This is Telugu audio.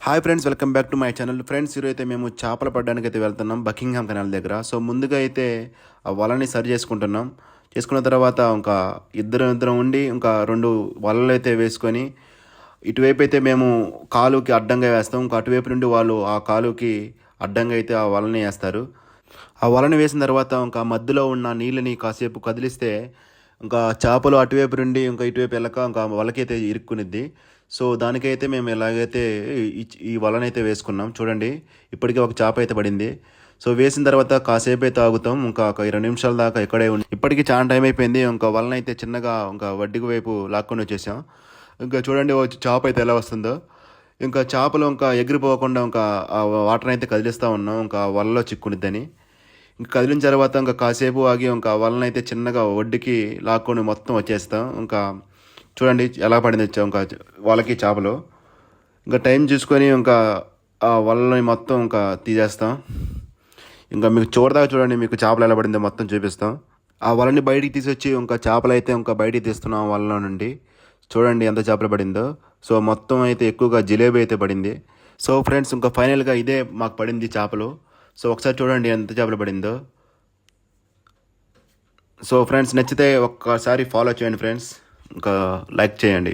Hi friends, welcome back to my channel. Friends, ఈరోజు అయితే మేము చేపలు పడడానికి అయితే వెళ్తున్నాం బకింగ్హామ్ కెనాల్ దగ్గర. సో ముందుగా అయితే ఆ వలని సరి చేసుకుంటున్నాం. చేసుకున్న తర్వాత ఇంకా ఇద్దరం ఉండి ఇంకా రెండు వలలు అయితే వేసుకొని ఇటువైపు అయితే మేము కాలుకి అడ్డంగా వేస్తాం. ఇంకా అటువైపు నుండి వాళ్ళు ఆ కాలుకి అడ్డంగా అయితే ఆ వలని వేస్తారు. ఆ వలని వేసిన తర్వాత ఇంకా మధ్యలో ఉన్న నీళ్ళని కాసేపు కదిలిస్తే ఇంకా చేపలు అటువైపు నుండి ఇంకా ఇటువైపు వెళ్ళక ఇంకా వలకైతే ఇరుక్కునిద్ది. సో దానికైతే మేము ఎలాగైతే ఈ వలనైతే వేసుకున్నాం. చూడండి, ఇప్పటికే ఒక చేప అయితే పడింది. సో వేసిన తర్వాత కాసేపు అయితే ఆగుతాం. ఇంకా ఒక 20 నిమిషాల దాకా ఇక్కడే ఉండి ఇప్పటికీ చాలా టైం అయిపోయింది. ఇంకా వలన అయితే చిన్నగా ఇంకా వడ్డీకి వైపు లాక్కొని వచ్చేసాం. ఇంకా చూడండి చేప అయితే ఎలా వస్తుందో. ఇంకా చేపలు ఇంకా ఎగిరిపోకుండా ఇంకా ఆ వాటర్ అయితే కదిలిస్తూ ఉన్నాం, ఇంకా వలలో చిక్కునిద్దని. ఇంకా కదిలిన తర్వాత ఇంకా కాసేపు ఆగి ఇంకా వలనైతే చిన్నగా ఒడ్డుకి లాక్కొని మొత్తం వచ్చేస్తాం. ఇంకా చూడండి ఎలా పడింది వచ్చాం ఇంకా వాళ్ళకి చేపలు. ఇంకా టైం చూసుకొని ఇంకా ఆ వలని మొత్తం ఇంకా తీసేస్తాం. ఇంకా మీకు చూడదాకా చూడండి, మీకు చేపలు ఎలా పడిందో మొత్తం చూపిస్తాం. ఆ వలని బయటికి తీసొచ్చి ఇంకా చేపలు అయితే ఇంకా బయటికి తీస్తున్నాం వలలో నుండి. చూడండి ఎంత చేపలు పడిందో. సో మొత్తం అయితే ఎక్కువగా జిలేబీ అయితే పడింది. సో ఫ్రెండ్స్, ఇంకా ఫైనల్గా ఇదే మాకు పడింది చేపలు. సో ఒకసారి చూడండి ఎంత చేపలు పడిందో. సో ఫ్రెండ్స్, నచ్చితే ఒక్కసారి ఫాలో చేయండి ఫ్రెండ్స్, ఇంకా లైక్ చేయండి.